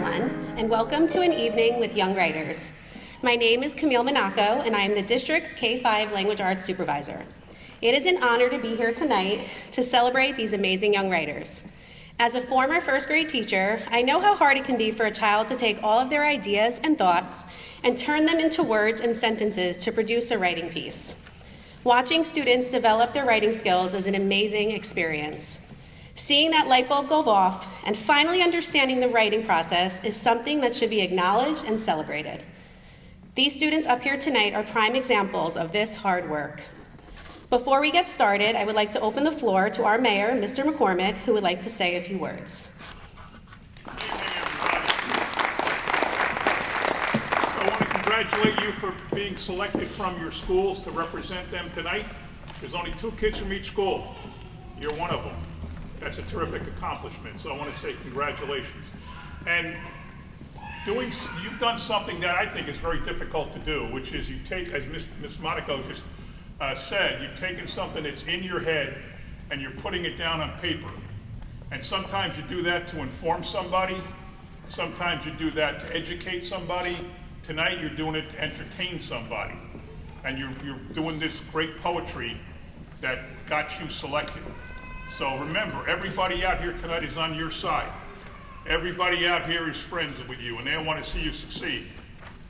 everyone, and welcome to an evening with young writers. My name is Camille Monaco, and I am the district's K-5 Language Arts Supervisor. It is an honor to be here tonight to celebrate these amazing young writers. As a former first grade teacher, I know how hard it can be for a child to take all of their ideas and thoughts and turn them into words and sentences to produce a writing piece. Watching students develop their writing skills is an amazing experience. Seeing that light bulb go off and finally understanding the writing process is something that should be acknowledged and celebrated. These students up here tonight are prime examples of this hard work. Before we get started, I would like to open the floor to our mayor, Mr. McCormick, who would like to say a few words. Good evening, everybody. I want to congratulate you for being selected from your schools to represent them tonight. There's only 2 kids from each school. You're one of them. That's a terrific accomplishment, so I want to say congratulations. And you've done something that I think is very difficult to do, which is you take, as Ms. Monaco just said, you've taken something that's in your head and you're putting it down on paper. And sometimes you do that to inform somebody, sometimes you do that to educate somebody. Tonight you're doing it to entertain somebody. And you're doing this great poetry that got you selected. So remember, everybody out here tonight is on your side. Everybody out here is friends with you, and they want to see you succeed.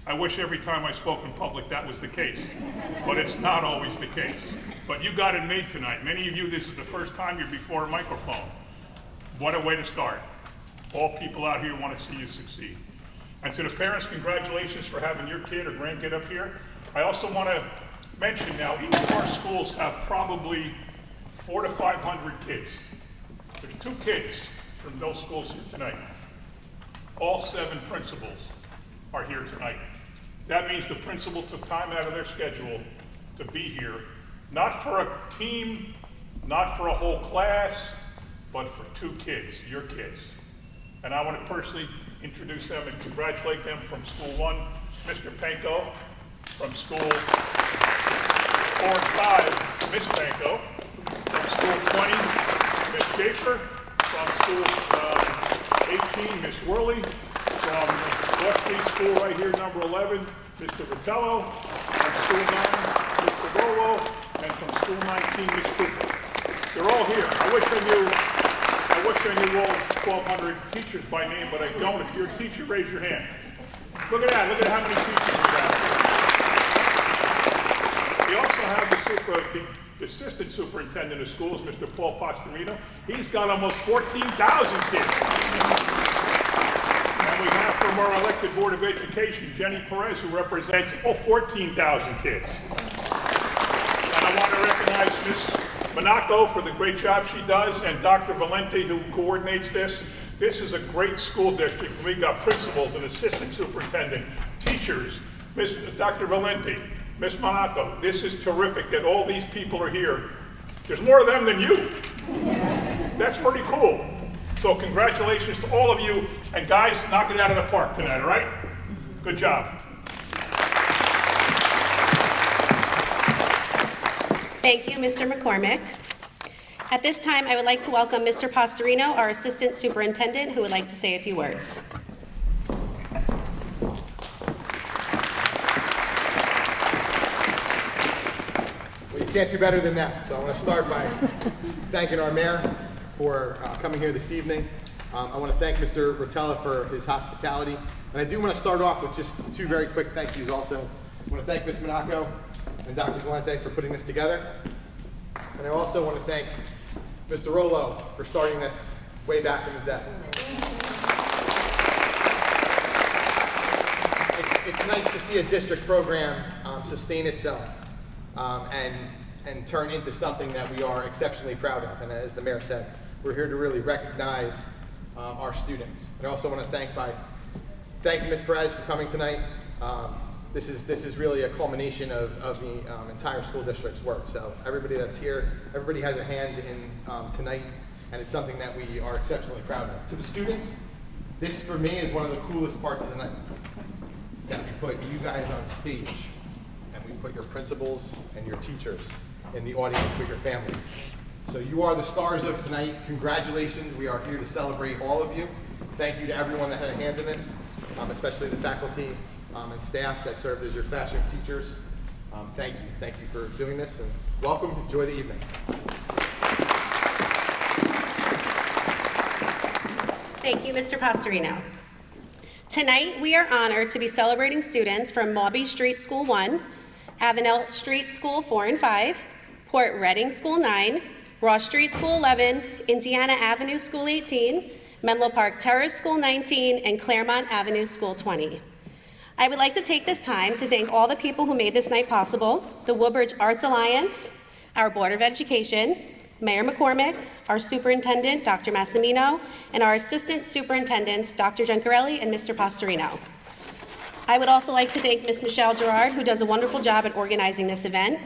I wish every time I spoke in public that was the case, but it's not always the case. But you got it made tonight. Many of you, this is the first time you're before a microphone. What a way to start. All people out here want to see you succeed. And to the parents, congratulations for having your kid or grandkid up here. I also want to mention now, each of our schools have probably 400 to 500 kids. There's 2 kids from those schools here tonight. All 7 principals are here tonight. That means the principal took time out of their schedule to be here, not for a team, not for a whole class, but for 2 kids, your kids. And I want to personally introduce them and congratulate them from School 1, Mr. Panko, from School 4 and 5, Miss Panko, from School 20, Ms. Schaefer, from School 18, Ms. Worley, from West Street School right here, number 11, Mr. Vitello, from School 9, Mr. Rolo, and from School 19, Ms. Cooper. They're all here. I wish I knew all 1,200 teachers by name, but I don't. If you're a teacher, raise your hand. Look at that. Look at how many teachers we got. We also have the assistant superintendent of schools, Mr. Paul Pastorino. He's got almost 14,000 kids. And we have from our elected Board of Education, Jenny Perez, who represents all 14,000 kids. And I want to recognize Ms. Monaco for the great job she does, and Dr. Valente, who coordinates this. This is a great school district. We got principals and assistant superintendent, teachers, Dr. Valente, Ms. Monaco. This is terrific that all these people are here. There's more of them than you. That's pretty cool. So congratulations to all of you. And guys, knock it out of the park tonight, all right? Good job. Thank you, Mr. McCormick. At this time, I would like to welcome Mr. Pastorino, our assistant superintendent, who would like to say a few words. Can't do better than that. So I want to start by thanking our mayor for coming here this evening. I want to thank Mr. Rotella for his hospitality. And I do want to start off with just 2 very quick thank yous also. I want to thank Ms. Monaco and Dr. Valente for putting this together. And I also want to thank Mr. Rolo for starting this way back in the day. It's nice to see a district program sustain itself and turn into something that we are exceptionally proud of. And as the mayor said, we're here to really recognize our students. And I also want to thank Ms. Perez for coming tonight. This is really a culmination of the entire school district's work. So everybody that's here, everybody has a hand in tonight, and it's something that we are exceptionally proud of. To the students, this for me is one of the coolest parts of the night, that we put you guys on stage, and we put your principals and your teachers in the audience with your families. So you are the stars of tonight. Congratulations. We are here to celebrate all of you. Thank you to everyone that had a hand in this, especially the faculty and staff that served as your classroom teachers. Thank you for doing this, and welcome. Enjoy the evening. Thank you, Mr. Pastorino. Tonight, we are honored to be celebrating students from Maubie Street School 1, Avenel Street School 4 and 5, Port Reading School 9, Ross Street School 11, Indiana Avenue School 18, Menlo Park Terrace School 19, and Claremont Avenue School 20. I would like to take this time to thank all the people who made this night possible: the Woodbridge Arts Alliance, our Board of Education, Mayor McCormick, our Superintendent, Dr. Massimino, and our Assistant Superintendents, Dr. Giancarelli and Mr. Pastorino. I would also like to thank Ms. Michelle Gerard, who does a wonderful job at organizing this event.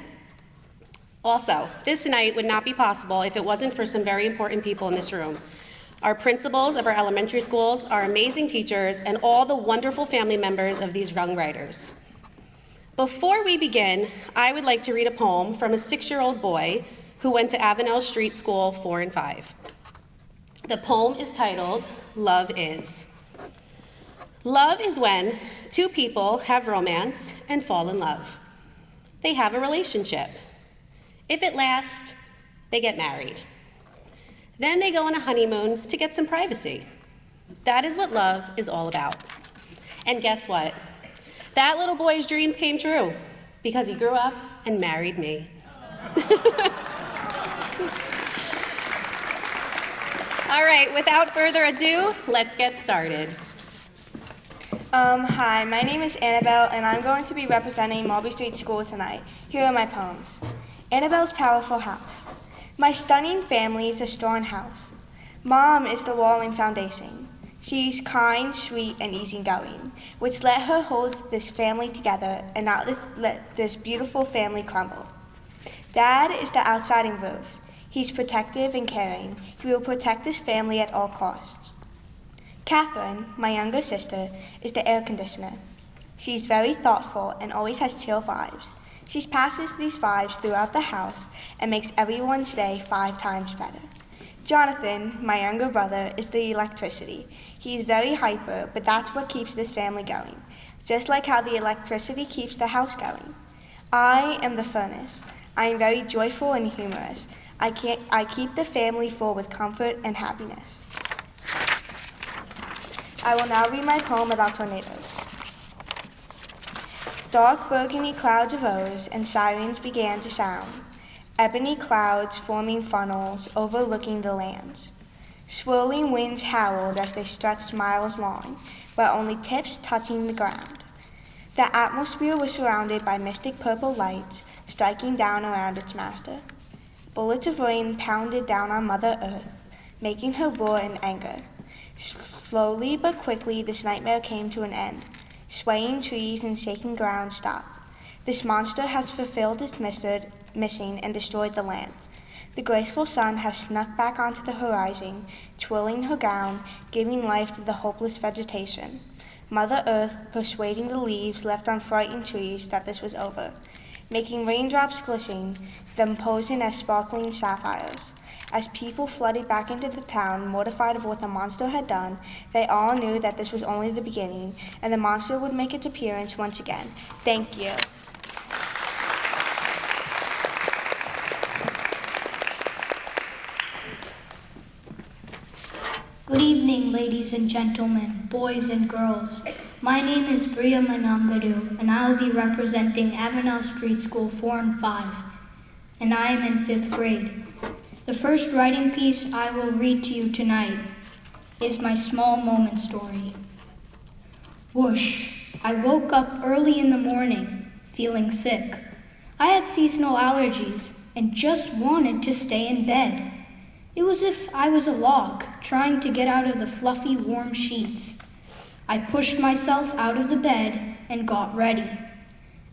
Also, this night would not be possible if it wasn't for some very important people in this room. Our principals of our elementary schools, our amazing teachers, and all the wonderful family members of these young writers. Before we begin, I would like to read a poem from a 6-year-old boy who went to Avenel Street School 4 and 5. The poem is titled, Love Is. Love is when two people have romance and fall in love. They have a relationship. If it lasts, they get married. Then they go on a honeymoon to get some privacy. That is what love is all about. And guess what? That little boy's dreams came true because he grew up and married me. All right, without further ado, let's get started. Hi, my name is Annabelle, and I'm going to be representing Maubie Street School tonight. Here are my poems. Annabelle's Powerful House. My stunning family is a strong house. Mom is the wall and foundation. She's kind, sweet, and easygoing, which let her hold this family together and not let this beautiful family crumble. Dad is the outside roof. He's protective and caring. He will protect this family at all costs. Catherine, my younger sister, is the air conditioner. She's very thoughtful and always has chill vibes. She passes these vibes throughout the house and makes everyone's day 5 times better. Jonathan, my younger brother, is the electricity. He's very hyper, but that's what keeps this family going, just like how the electricity keeps the house going. I am the furnace. I am very joyful and humorous. I keep the family full with comfort and happiness. I will now read my poem about tornadoes. Dark burgundy clouds arose and sirens began to sound. Ebony clouds forming funnels overlooking the lands. Swirling winds howled as they stretched miles long, but only tips touching the ground. The atmosphere was surrounded by mystic purple lights striking down around its master. Bullets of rain pounded down on Mother Earth, making her roar in anger. Slowly but quickly, this nightmare came to an end. Swaying trees and shaking ground stopped. This monster has fulfilled its mission and destroyed the land. The graceful sun has snuck back onto the horizon, twirling her gown, giving life to the hopeless vegetation. Mother Earth persuading the leaves left on frightened trees that this was over, making raindrops glisten, them posing as sparkling sapphires. As people flooded back into the town, mortified of what the monster had done, they all knew that this was only the beginning, and the monster would make its appearance once again. Thank you. Good evening, ladies and gentlemen, boys and girls. My name is Bria Manangadu, and I will be representing Avenel Street School 4 and 5, and I am in 5th grade. The first writing piece I will read to you tonight is my small moment story. Whoosh! I woke up early in the morning, feeling sick. I had seasonal allergies and just wanted to stay in bed. It was as if I was a log, trying to get out of the fluffy, warm sheets. I pushed myself out of the bed and got ready.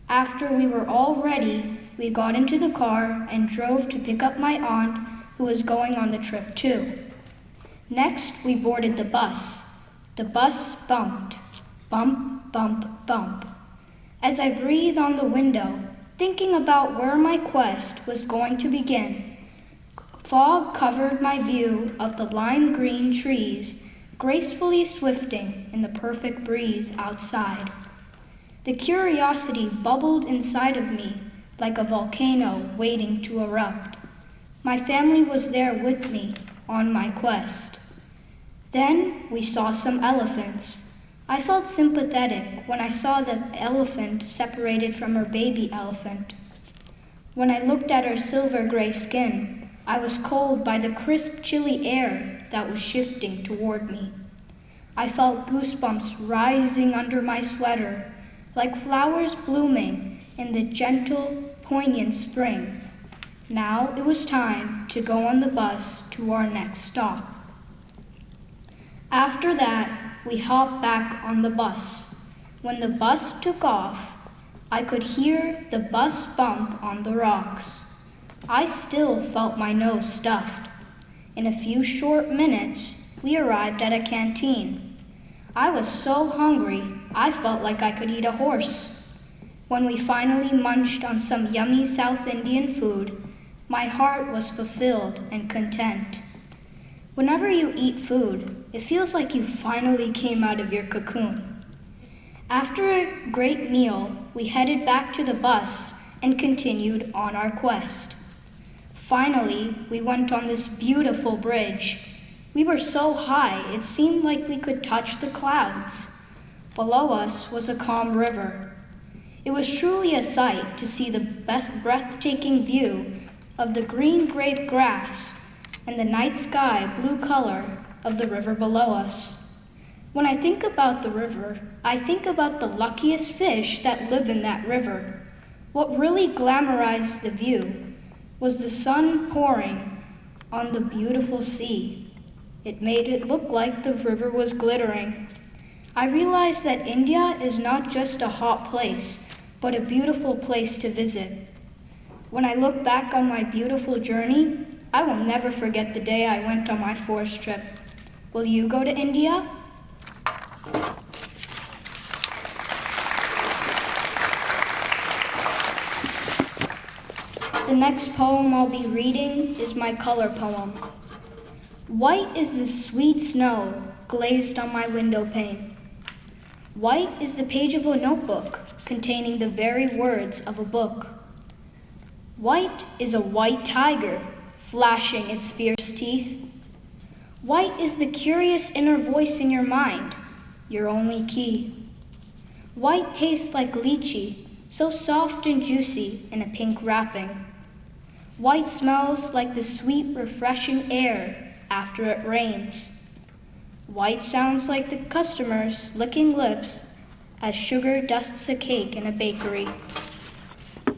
After we were all ready, we got into the car and drove to pick up my aunt, who was going on the trip too. Next, we boarded the bus. The bus bumped. Bump, bump, bump. As I breathed on the window, thinking about where my quest was going to begin, fog covered my view of the lime green trees gracefully swifting in the perfect breeze outside. The curiosity bubbled inside of me like a volcano waiting to erupt. My family was there with me on my quest. Then we saw some elephants. I felt sympathetic when I saw the elephant separated from her baby elephant. When I looked at her silver gray skin, I was cold by the crisp, chilly air that was shifting toward me. I felt goosebumps rising under my sweater, like flowers blooming in the gentle, poignant spring. Now it was time to go on the bus to our next stop. After that, we hopped back on the bus. When the bus took off, I could hear the bus bump on the rocks. I still felt my nose stuffed. In a few short minutes, we arrived at a canteen. I was so hungry, I felt like I could eat a horse. When we finally munched on some yummy South Indian food, my heart was fulfilled and content. Whenever you eat food, it feels like you finally came out of your cocoon. After a great meal, we headed back to the bus and continued on our quest. Finally, we went on this beautiful bridge. We were so high, it seemed like we could touch the clouds. Below us was a calm river. It was truly a sight to see the breathtaking view of the green grape grass and the night sky blue color of the river below us. When I think about the river, I think about the luckiest fish that live in that river. What really glamorized the view was the sun pouring on the beautiful sea. It made it look like the river was glittering. I realized that India is not just a hot place, but a beautiful place to visit. When I look back on my beautiful journey, I will never forget the day I went on my forest trip. Will you go to India? The next poem I'll be reading is my color poem. White is the sweet snow glazed on my window pane. White is the page of a notebook containing the very words of a book. White is a white tiger flashing its fierce teeth. White is the curious inner voice in your mind, your only key. White tastes like lychee, so soft and juicy in a pink wrapping. White smells like the sweet, refreshing air after it rains. White sounds like the customers licking lips as sugar dusts a cake in a bakery.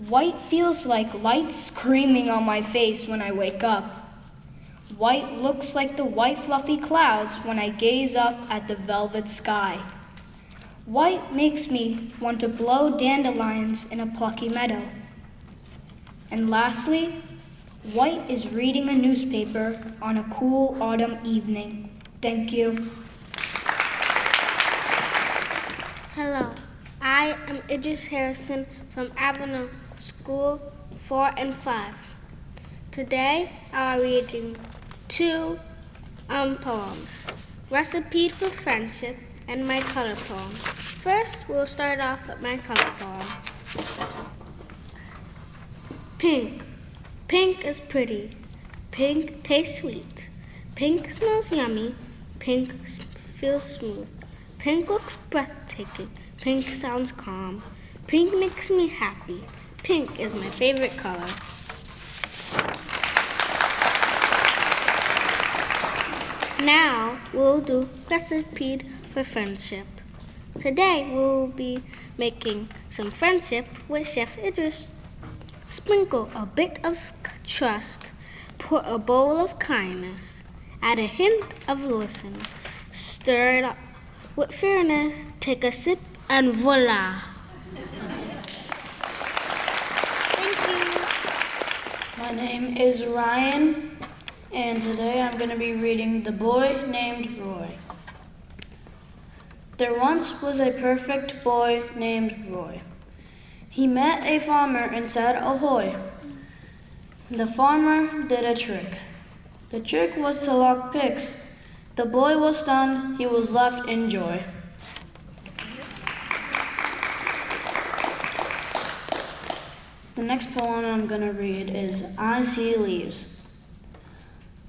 White feels like light screaming on my face when I wake up. White looks like the white fluffy clouds when I gaze up at the velvet sky. White makes me want to blow dandelions in a plucky meadow. And lastly, white is reading a newspaper on a cool autumn evening. Thank you. Hello, I am Idris Harrison from Avenel School 4 and 5. Today I'm reading two poems, Recipe for Friendship and my color poem. First, we'll start off with my color poem. Pink. Pink is pretty. Pink tastes sweet. Pink smells yummy. Pink feels smooth. Pink looks breathtaking. Pink sounds calm. Pink makes me happy. Pink is my favorite color. Now we'll do Recipe for Friendship. Today we'll be making some friendship with Chef Idris. Sprinkle a bit of trust. Pour a bowl of kindness. Add a hint of listen. Stir it up with fairness. Take a sip and voila. Thank you. My name is Ryan, and today I'm going to be reading The Boy Named Roy. There once was a perfect boy named Roy. He met a farmer and said, "Ahoy." The farmer did a trick. The trick was to lock pigs The boy was stunned, he was left in joy. The next poem I'm gonna read is I See Leaves.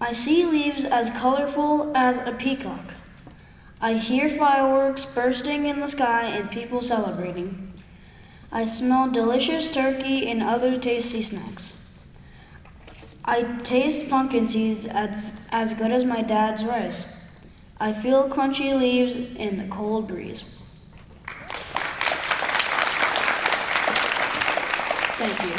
I see leaves as colorful as a peacock. I hear fireworks bursting in the sky and people celebrating. I smell delicious turkey and other tasty snacks. I taste pumpkin seeds as good as my dad's rice. I feel crunchy leaves in the cold breeze. Thank you.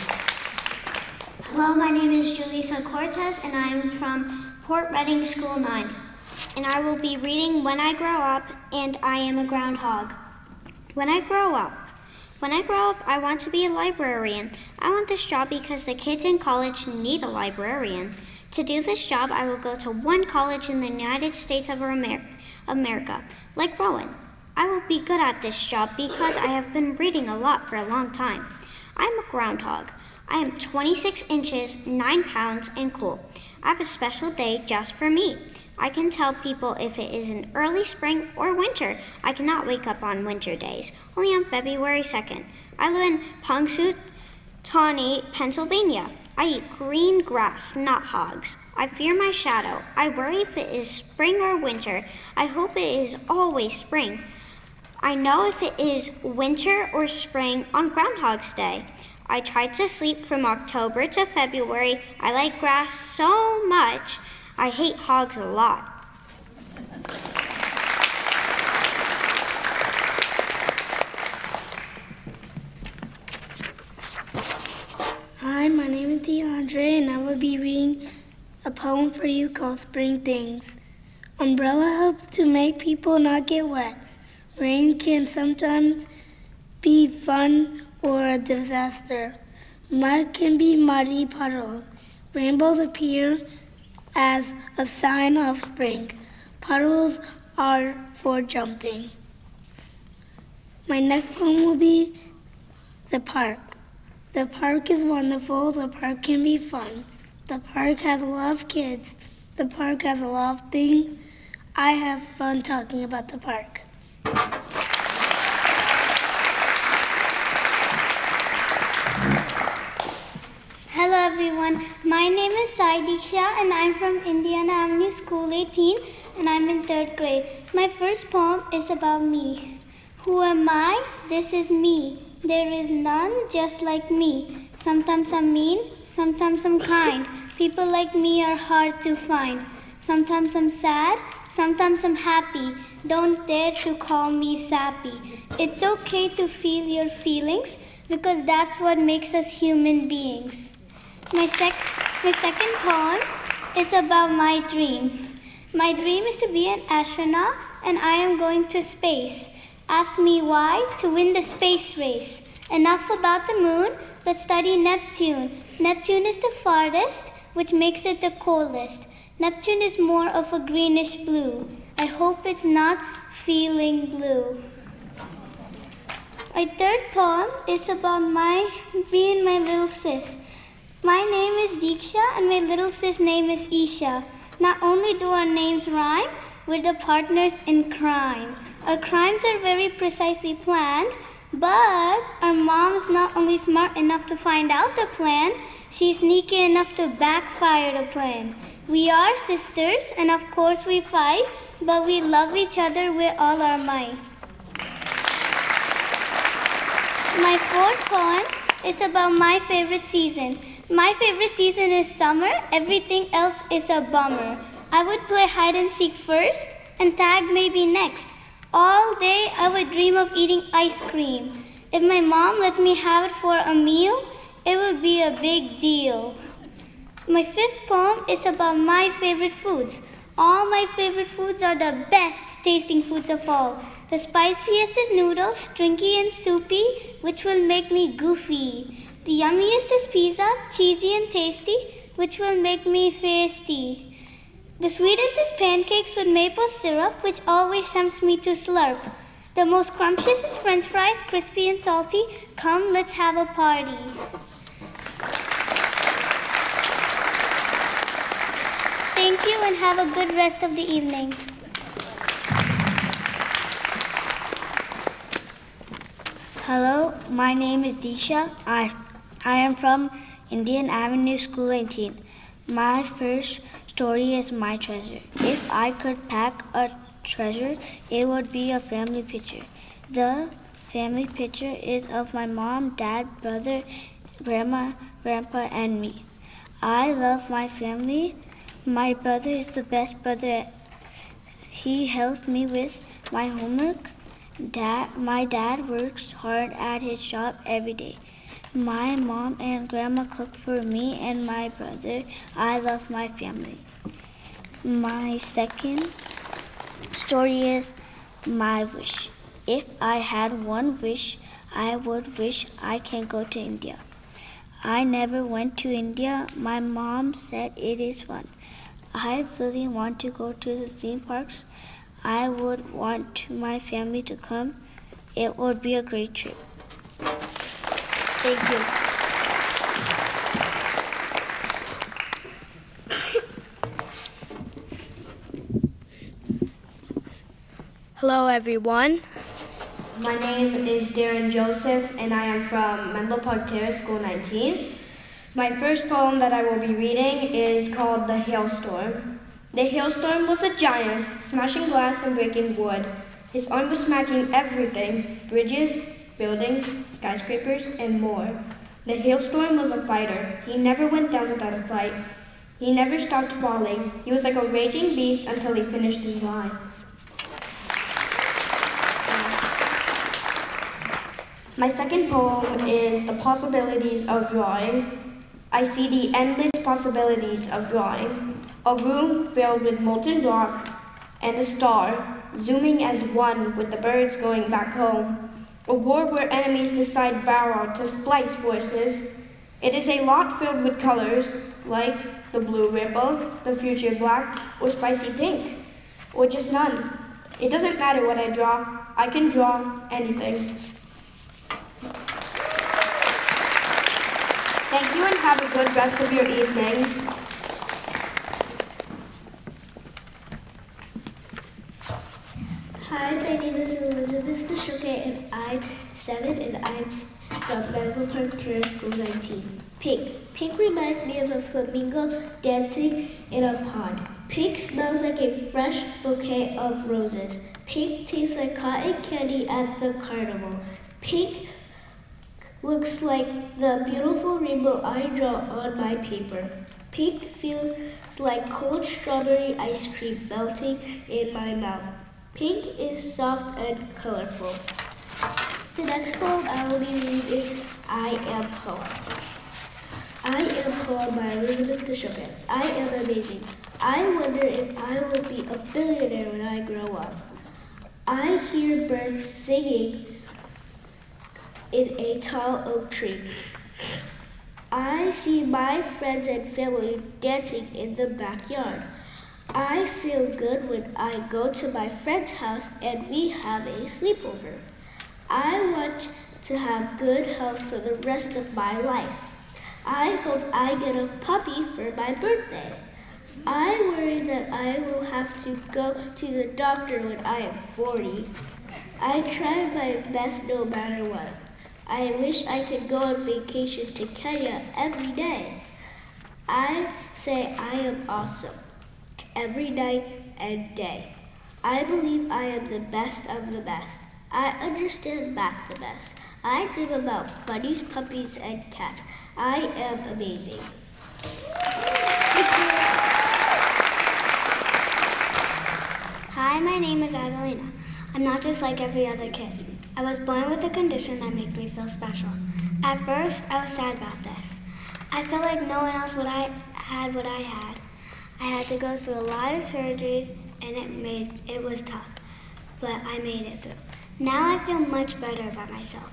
Hello, my name is Julissa Cortez, and I am from Port Reading School 9. And I will be reading When I Grow Up, and I Am a Groundhog. When I grow up, I want to be a librarian. I want this job because the kids in college need a librarian. To do this job, I will go to one college in the United States of America, like Rowan. I will be good at this job because I have been reading a lot for a long time. I'm a groundhog. I am 26 inches, 9 pounds, and cool. I have a special day just for me. I can tell people if it is an early spring or winter. I cannot wake up on winter days, only on February 2nd. I live in Punxsutawney, Pennsylvania. I eat green grass, not hogs. I fear my shadow. I worry if it is spring or winter. I hope it is always spring. I know if it is winter or spring on Groundhog's Day. I try to sleep from October to February. I like grass so much. I hate hogs a lot. Hi, my name is DeAndre, and I will be reading a poem for you called Spring Things. Umbrella helps to make people not get wet. Rain can sometimes be fun or a disaster. Mud can be muddy puddles. Rainbows appear as a sign of spring. Puddles are for jumping. My next poem will be The Park. The park is wonderful. The park can be fun. The park has a lot of kids. The park has a lot of things. I have fun talking about the park. Hello everyone, my name is Sai Diksha and I'm from Indiana Avenue School 18 and I'm in 3rd grade. My first poem is about me. Who am I? This is me. There is none just like me. Sometimes I'm mean, sometimes I'm kind. People like me are hard to find. Sometimes I'm sad, sometimes I'm happy. Don't dare to call me sappy. It's okay to feel your feelings because that's what makes us human beings. My second poem is about my dream. My dream is to be an astronaut and I am going to space. Ask me why? To win the space race. Enough about the moon, let's study Neptune. Neptune is the farthest, which makes it the coldest. Neptune is more of a greenish blue. I hope it's not feeling blue. My third poem is about me and my little sis. My name is Diksha and my little sis name is Isha. Not only do our names rhyme, we're the partners in crime. Our crimes are very precisely planned, but our mom's not only smart enough to find out the plan, she's sneaky enough to backfire the plan. We are sisters and of course we fight, but we love each other with all our might. My fourth poem is about my favorite season. My favorite season is summer, everything else is a bummer. I would play hide and seek first, and tag maybe next. All day I would dream of eating ice cream. If my mom lets me have it for a meal, it would be a big deal. My fifth poem is about my favorite foods. All my favorite foods are the best tasting foods of all. The spiciest is noodles, stringy and soupy, which will make me goofy. The yummiest is pizza, cheesy and tasty, which will make me feisty. The sweetest is pancakes with maple syrup, which always tempts me to slurp. The most scrumptious is french fries, crispy and salty. Come, let's have a party. Thank you and have a good rest of the evening. Hello, my name is Disha. I am from Indian Avenue School 18. My first story is my treasure. If I could pack a treasure, it would be a family picture. The family picture is of my mom, dad, brother, grandma, grandpa, and me. I love my family. My brother is the best brother. He helps me with my homework. My dad works hard at his job every day. My mom and grandma cook for me and my brother. I love my family. My second story is my wish. If I had one wish, I would wish I can go to India. I never went to India. My mom said it is fun. I really want to go to the theme parks. I would want my family to come. It would be a great trip. Thank you. Hello, everyone. My name is Darren Joseph, and I am from Menlo Park Terrace, School 19. My first poem that I will be reading is called The Hailstorm. The hailstorm was a giant, smashing glass and breaking wood. His arm was smacking everything, bridges, buildings, skyscrapers, and more. The hailstorm was a fighter. He never went down without a fight. He never stopped falling. He was like a raging beast until he finished his line. My second poem is The Possibilities of Drawing. I see the endless possibilities of drawing. A room filled with molten rock and a star, zooming as one with the birds going back home. A war where enemies decide battle to splice forces. It is a lot filled with colors, like the blue ripple, the future black, or spicy pink, or just none. It doesn't matter what I draw. I can draw anything. Thank you and have a good rest of your evening. Hi, my name is Elizabeth Kashuke, and I'm 7, and I'm from Menlo Park Terrace, School 19. Pink. Pink reminds me of a flamingo dancing in a pond. Pink smells like a fresh bouquet of roses. Pink tastes like cotton candy at the carnival. Pink looks like the beautiful rainbow I draw on my paper. Pink feels like cold strawberry ice cream melting in my mouth. Pink is soft and colorful. The next poem I will be reading is I Am Poem. I Am Poem by Elizabeth Kashuke. I am amazing. I wonder if I will be a billionaire when I grow up. I hear birds singing in a tall oak tree. I see my friends and family dancing in the backyard. I feel good when I go to my friend's house and we have a sleepover. I want to have good health for the rest of my life. I hope I get a puppy for my birthday. I worry that I will have to go to the doctor when I am 40. I try my best no matter what. I wish I could go on vacation to Kenya every day. I say I am awesome every night and day. I believe I am the best of the best. I understand math the best. I dream about bunnies, puppies, and cats. I am amazing. Thank you. Hi, my name is Adelina. I'm not just like every other kid. I was born with a condition that makes me feel special. At first, I was sad about this. I felt like no one else had what I had. I had to go through a lot of surgeries, and it was tough, but I made it through. Now I feel much better about myself.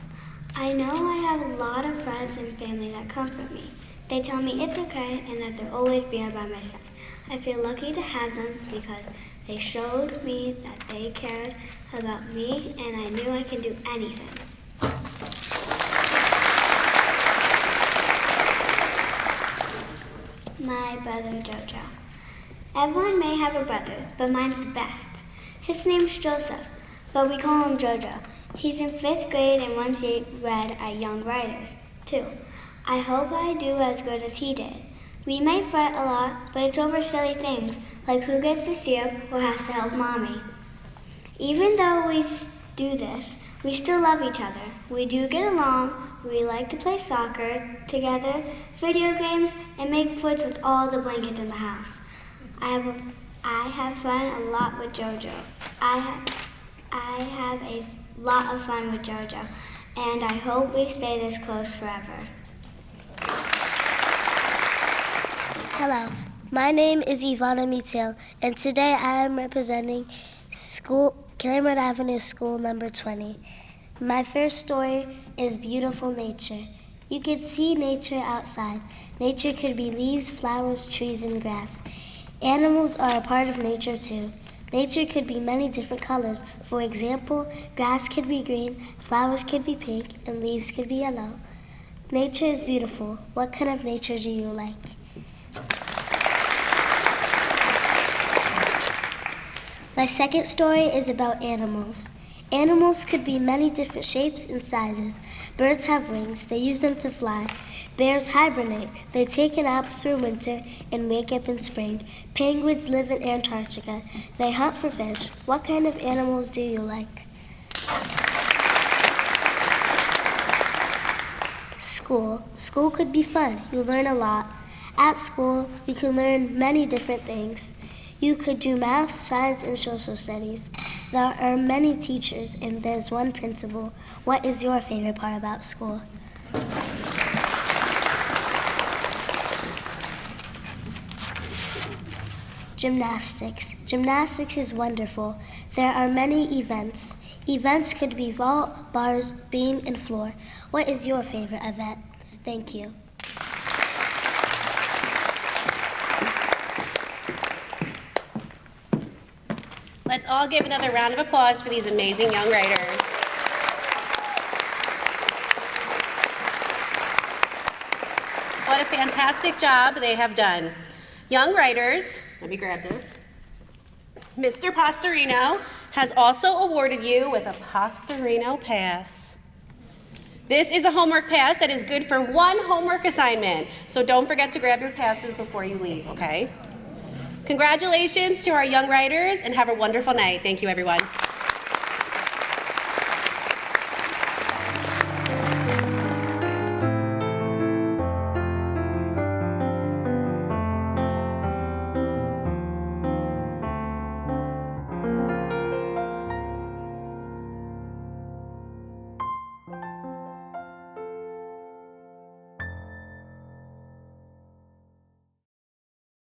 I know I have a lot of friends and family that comfort me. They tell me it's okay and that they'll always be by my side. I feel lucky to have them because they showed me that they cared about me, and I knew I can do anything. My brother Jojo. Everyone may have a brother, but mine's the best. His name's Joseph, but we call him Jojo. He's in 5th grade and once he read at Young Writers, too. I hope I do as good as he did. We might fight a lot, but it's over silly things, like who gets the syrup or has to help Mommy. Even though we do this, we still love each other. We do get along, we like to play soccer together, video games, and make foods with all the blankets in the house. I have fun a lot with JoJo. I have a lot of fun with JoJo, and I hope we stay this close forever. Hello, my name is Ivana Mitil, and today I am representing Cameron Avenue School number 20. My first story is Beautiful Nature. You can see nature outside. Nature could be leaves, flowers, trees, and grass. Animals are a part of nature too. Nature could be many different colors. For example, grass could be green, flowers could be pink, and leaves could be yellow. Nature is beautiful. What kind of nature do you like? My second story is about animals. Animals could be many different shapes and sizes. Birds have wings. They use them to fly. Bears hibernate. They take a nap through winter and wake up in spring. Penguins live in Antarctica. They hunt for fish. What kind of animals do you like? School. School could be fun. You learn a lot. At school, you can learn many different things. You could do math, science, and social studies. There are many teachers, and there's one principal. What is your favorite part about school? Gymnastics. Gymnastics is wonderful. There are many events. Events could be vault, bars, beam, and floor. What is your favorite event? Thank you. Let's all give another round of applause for these amazing young writers. What a fantastic job they have done. Young writers, let me grab this. Mr. Pastorino has also awarded you with a Pastorino Pass. This is a homework pass that is good for one homework assignment, so don't forget to grab your passes before you leave, okay? Congratulations to our young writers, and have a wonderful night. Thank you, everyone.